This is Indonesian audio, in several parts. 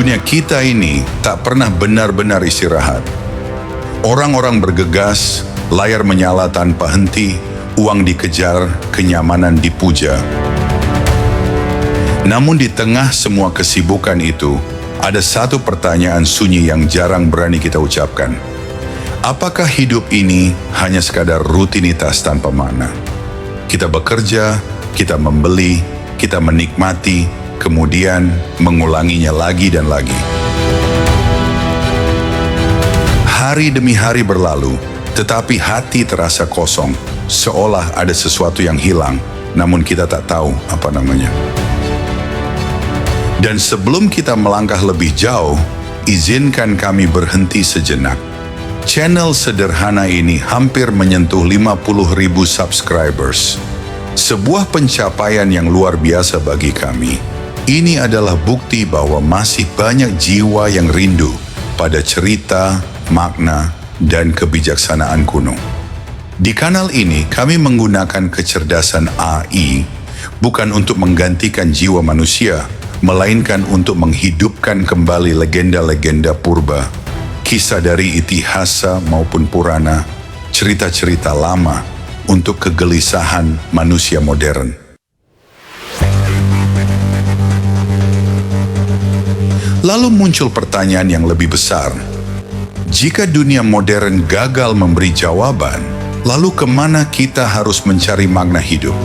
Dunia kita ini tak pernah benar-benar istirahat. Orang-orang bergegas, layar menyala tanpa henti, uang dikejar, kenyamanan dipuja. Namun di tengah semua kesibukan itu, ada satu pertanyaan sunyi yang jarang berani kita ucapkan. Apakah hidup ini hanya sekadar rutinitas tanpa makna? Kita bekerja, kita membeli, kita menikmati, kemudian mengulanginya lagi dan lagi. Hari demi hari berlalu, tetapi hati terasa kosong, seolah ada sesuatu yang hilang, namun kita tak tahu apa namanya. Dan sebelum kita melangkah lebih jauh, izinkan kami berhenti sejenak. Channel sederhana ini hampir menyentuh 50.000 subscribers. Sebuah pencapaian yang luar biasa bagi kami. Ini adalah bukti bahwa masih banyak jiwa yang rindu pada cerita, makna, dan kebijaksanaan kuno. Di kanal ini kami menggunakan kecerdasan AI bukan untuk menggantikan jiwa manusia, melainkan untuk menghidupkan kembali legenda-legenda purba, kisah dari itihasa maupun Purana, cerita-cerita lama untuk kegelisahan manusia modern. Lalu muncul pertanyaan yang lebih besar. Jika dunia modern gagal memberi jawaban, lalu kemana kita harus mencari makna hidup?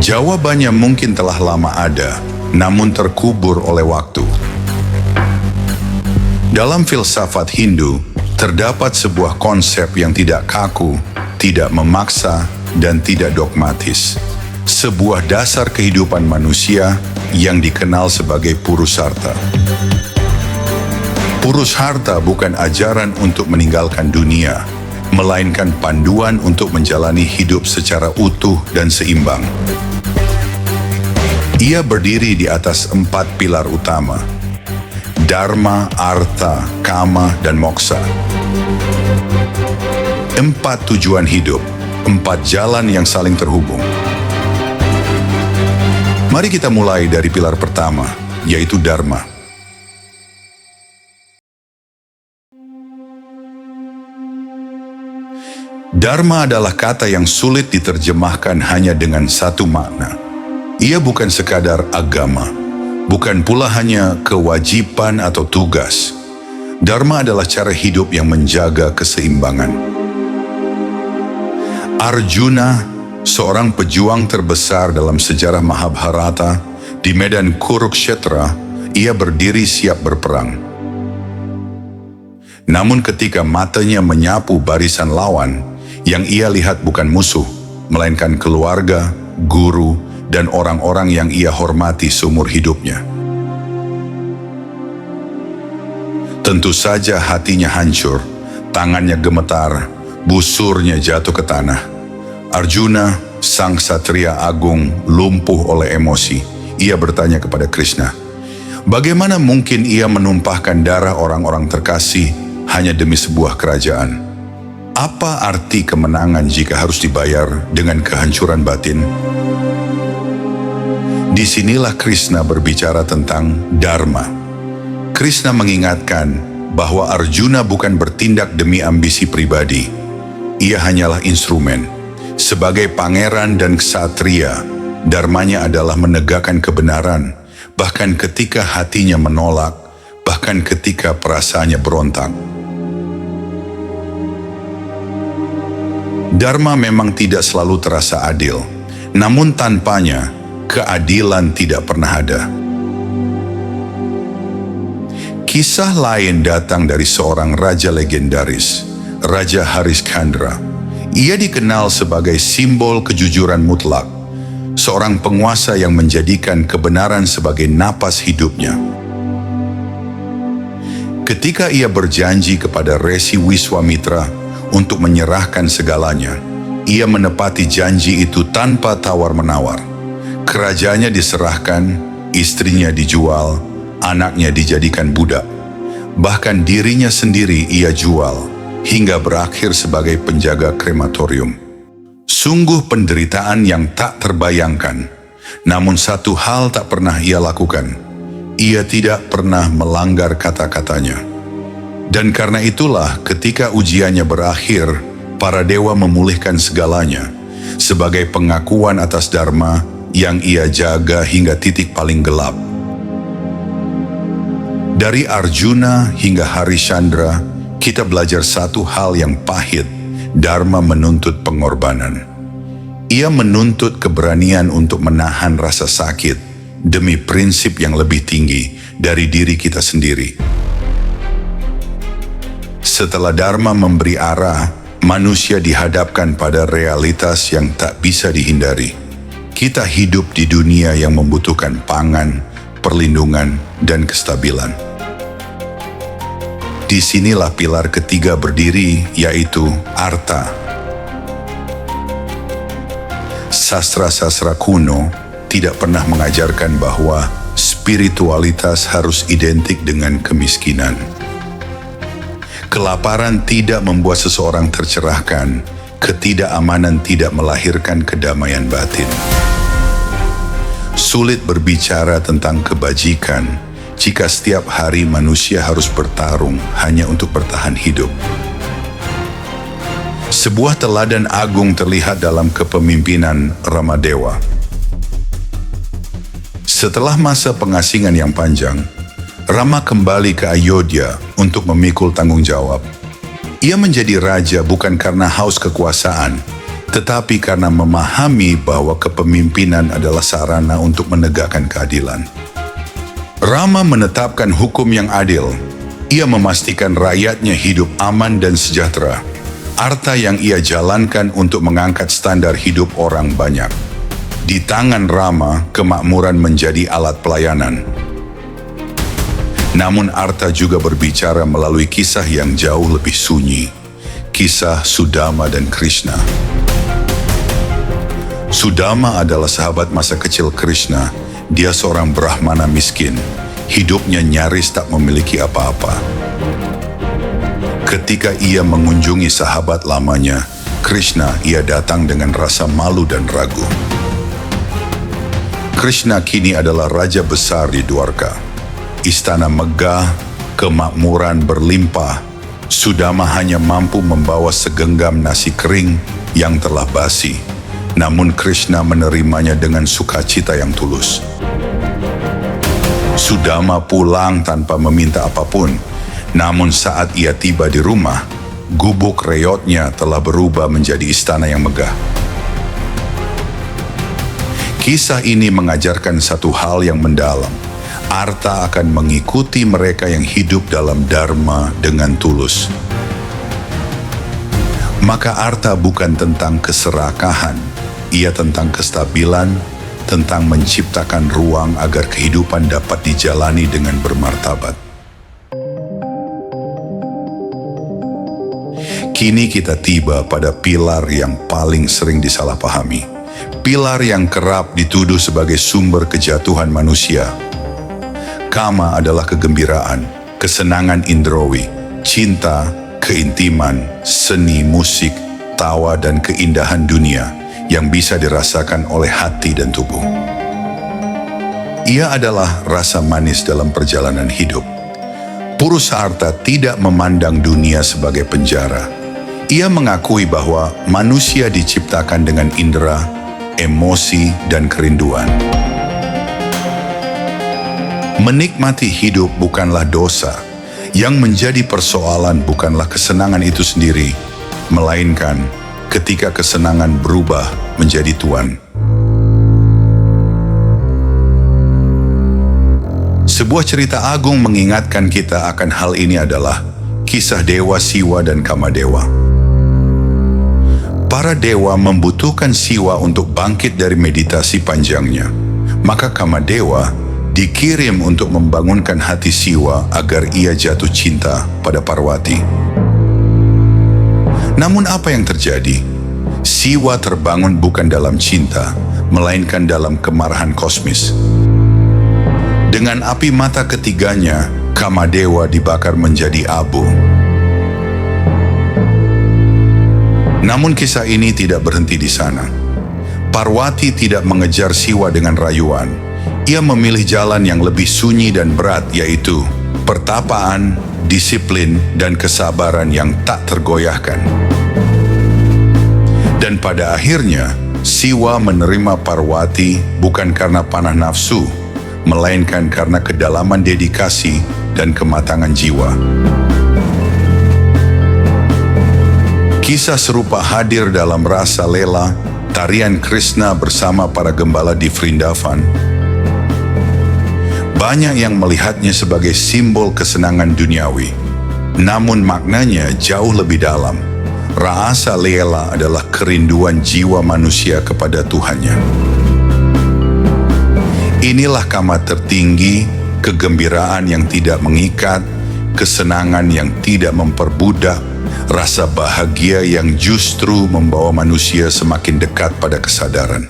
Jawabannya mungkin telah lama ada, namun terkubur oleh waktu. Dalam filsafat Hindu, terdapat sebuah konsep yang tidak kaku, tidak memaksa, dan tidak dogmatis. Sebuah dasar kehidupan manusia yang dikenal sebagai Purushartha. Purushartha bukan ajaran untuk meninggalkan dunia, melainkan panduan untuk menjalani hidup secara utuh dan seimbang. Ia berdiri di atas 4 pilar utama: Dharma, Artha, Kama, dan Moksha. 4 tujuan hidup, 4 jalan yang saling terhubung. Mari kita mulai dari pilar pertama, yaitu Dharma. Dharma adalah kata yang sulit diterjemahkan hanya dengan satu makna. Ia bukan sekadar agama, bukan pula hanya kewajiban atau tugas. Dharma adalah cara hidup yang menjaga keseimbangan. Arjuna, seorang pejuang terbesar dalam sejarah Mahabharata, di medan Kurukshetra, ia berdiri siap berperang. Namun ketika matanya menyapu barisan lawan, yang ia lihat bukan musuh, melainkan keluarga, guru, dan orang-orang yang ia hormati seumur hidupnya. Tentu saja hatinya hancur, tangannya gemetar, busurnya jatuh ke tanah. Arjuna, sang satria agung, lumpuh oleh emosi. Ia bertanya kepada Krishna, bagaimana mungkin ia menumpahkan darah orang-orang terkasih hanya demi sebuah kerajaan? Apa arti kemenangan jika harus dibayar dengan kehancuran batin? Disinilah Krishna berbicara tentang Dharma. Krishna mengingatkan bahwa Arjuna bukan bertindak demi ambisi pribadi. Ia hanyalah instrumen. Sebagai pangeran dan ksatria, dharmanya adalah menegakkan kebenaran, bahkan ketika hatinya menolak, bahkan ketika perasaannya berontak. Dharma memang tidak selalu terasa adil, namun tanpanya, keadilan tidak pernah ada. Kisah lain datang dari seorang raja legendaris, Raja Harishcandra. Ia dikenal sebagai simbol kejujuran mutlak, seorang penguasa yang menjadikan kebenaran sebagai napas hidupnya. Ketika ia berjanji kepada Resi Wiswamitra untuk menyerahkan segalanya, ia menepati janji itu tanpa tawar-menawar. Kerajaannya diserahkan, istrinya dijual, anaknya dijadikan budak. Bahkan dirinya sendiri ia jual, hingga berakhir sebagai penjaga krematorium. Sungguh penderitaan yang tak terbayangkan. Namun satu hal tak pernah ia lakukan. Ia tidak pernah melanggar kata-katanya. Dan karena itulah ketika ujiannya berakhir, para dewa memulihkan segalanya sebagai pengakuan atas dharma yang ia jaga hingga titik paling gelap. Dari Arjuna hingga Harishchandra, kita belajar satu hal yang pahit. Dharma menuntut pengorbanan. Ia menuntut keberanian untuk menahan rasa sakit demi prinsip yang lebih tinggi dari diri kita sendiri. Setelah Dharma memberi arah, manusia dihadapkan pada realitas yang tak bisa dihindari. Kita hidup di dunia yang membutuhkan pangan, perlindungan, dan kestabilan. Disinilah pilar ketiga berdiri, yaitu arta. Sastra-sastra kuno tidak pernah mengajarkan bahwa spiritualitas harus identik dengan kemiskinan. Kelaparan tidak membuat seseorang tercerahkan, ketidakamanan tidak melahirkan kedamaian batin. Sulit berbicara tentang kebajikan jika setiap hari manusia harus bertarung hanya untuk bertahan hidup. Sebuah teladan agung terlihat dalam kepemimpinan Ramadewa. Setelah masa pengasingan yang panjang, Rama kembali ke Ayodhya untuk memikul tanggung jawab. Ia menjadi raja bukan karena haus kekuasaan, tetapi karena memahami bahwa kepemimpinan adalah sarana untuk menegakkan keadilan. Rama menetapkan hukum yang adil. Ia memastikan rakyatnya hidup aman dan sejahtera. Arta yang ia jalankan untuk mengangkat standar hidup orang banyak. Di tangan Rama, kemakmuran menjadi alat pelayanan. Namun Arta juga berbicara melalui kisah yang jauh lebih sunyi. Kisah Sudama dan Krishna. Sudama adalah sahabat masa kecil Krishna. Dia seorang Brahmana miskin. Hidupnya nyaris tak memiliki apa-apa. Ketika ia mengunjungi sahabat lamanya, Krishna, ia datang dengan rasa malu dan ragu. Krishna kini adalah raja besar di Dwarka. Istana megah, kemakmuran berlimpah. Sudama hanya mampu membawa segenggam nasi kering yang telah basi. Namun Krishna menerimanya dengan sukacita yang tulus. Sudama pulang tanpa meminta apapun. Namun saat ia tiba di rumah, gubuk reotnya telah berubah menjadi istana yang megah. Kisah ini mengajarkan satu hal yang mendalam. Arta akan mengikuti mereka yang hidup dalam dharma dengan tulus. Maka arta bukan tentang keserakahan, ia tentang kestabilan, tentang menciptakan ruang agar kehidupan dapat dijalani dengan bermartabat. Kini kita tiba pada pilar yang paling sering disalahpahami. Pilar yang kerap dituduh sebagai sumber kejatuhan manusia. Kama adalah kegembiraan, kesenangan indrawi, cinta, keintiman, seni, musik, tawa, dan keindahan dunia yang bisa dirasakan oleh hati dan tubuh. Ia adalah rasa manis dalam perjalanan hidup. Purusarta tidak memandang dunia sebagai penjara. Ia mengakui bahwa manusia diciptakan dengan indera, emosi, dan kerinduan. Menikmati hidup bukanlah dosa. Yang menjadi persoalan bukanlah kesenangan itu sendiri, melainkan ketika kesenangan berubah menjadi tuan. Sebuah cerita agung mengingatkan kita akan hal ini adalah kisah Dewa Siwa dan Kamadewa. Para dewa membutuhkan Siwa untuk bangkit dari meditasi panjangnya. Maka Kamadewa dikirim untuk membangunkan hati Siwa agar ia jatuh cinta pada Parwati. Namun apa yang terjadi? Siwa terbangun bukan dalam cinta, melainkan dalam kemarahan kosmis. Dengan api mata ketiganya, Kamadewa dibakar menjadi abu. Namun kisah ini tidak berhenti di sana. Parwati tidak mengejar Siwa dengan rayuan. Ia memilih jalan yang lebih sunyi dan berat, yaitu pertapaan, disiplin, dan kesabaran yang tak tergoyahkan. Dan pada akhirnya, Siwa menerima Parwati bukan karena panah nafsu, melainkan karena kedalaman dedikasi dan kematangan jiwa. Kisah serupa hadir dalam Rasa Lela, tarian Krishna bersama para gembala di Vrindavan. Banyak yang melihatnya sebagai simbol kesenangan duniawi, namun maknanya jauh lebih dalam. Rasa Lela adalah kerinduan jiwa manusia kepada Tuhannya. Inilah kama tertinggi, kegembiraan yang tidak mengikat, kesenangan yang tidak memperbudak, rasa bahagia yang justru membawa manusia semakin dekat pada kesadaran.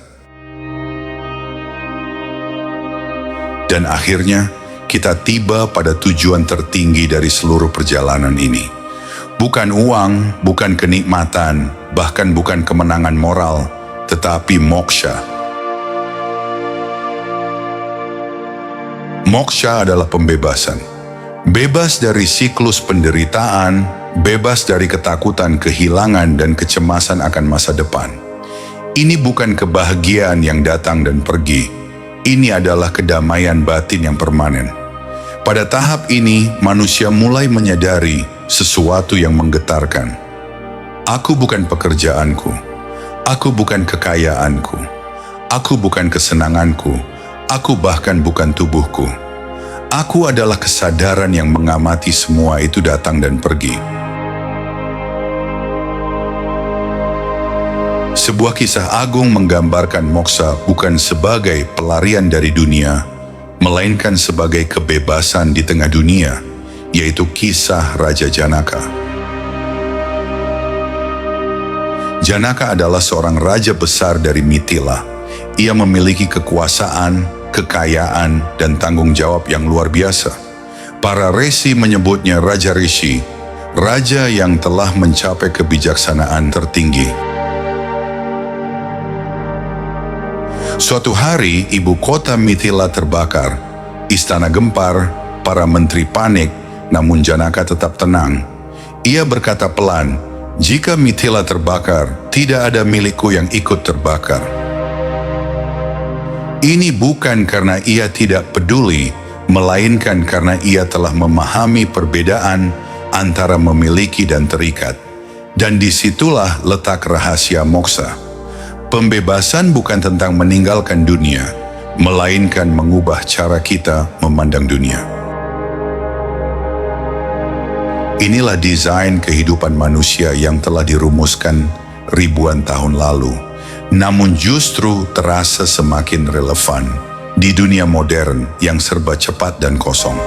Dan akhirnya, kita tiba pada tujuan tertinggi dari seluruh perjalanan ini. Bukan uang, bukan kenikmatan, bahkan bukan kemenangan moral, tetapi moksha. Moksha adalah pembebasan. Bebas dari siklus penderitaan, bebas dari ketakutan kehilangan dan kecemasan akan masa depan. Ini bukan kebahagiaan yang datang dan pergi. Ini adalah kedamaian batin yang permanen. Pada tahap ini, manusia mulai menyadari sesuatu yang menggetarkan. Aku bukan pekerjaanku. Aku bukan kekayaanku. Aku bukan kesenanganku. Aku bahkan bukan tubuhku. Aku adalah kesadaran yang mengamati semua itu datang dan pergi. Sebuah kisah agung menggambarkan moksa bukan sebagai pelarian dari dunia, melainkan sebagai kebebasan di tengah dunia, yaitu kisah Raja Janaka. Janaka adalah seorang raja besar dari Mithila. Ia memiliki kekuasaan, kekayaan, dan tanggung jawab yang luar biasa. Para resi menyebutnya Raja Rishi, raja yang telah mencapai kebijaksanaan tertinggi. Suatu hari, ibu kota Mithila terbakar, istana gempar, para menteri panik, namun Janaka tetap tenang. Ia berkata pelan, "Jika Mithila terbakar, tidak ada milikku yang ikut terbakar." Ini bukan karena ia tidak peduli, melainkan karena ia telah memahami perbedaan antara memiliki dan terikat. Dan disitulah letak rahasia moksa. Pembebasan bukan tentang meninggalkan dunia, melainkan mengubah cara kita memandang dunia. Inilah desain kehidupan manusia yang telah dirumuskan ribuan tahun lalu, namun justru terasa semakin relevan di dunia modern yang serba cepat dan kosong.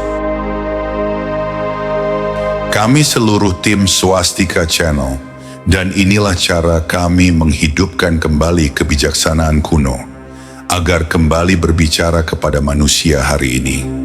Kami seluruh tim Swastika Channel, dan inilah cara kami menghidupkan kembali kebijaksanaan kuno, agar kembali berbicara kepada manusia hari ini.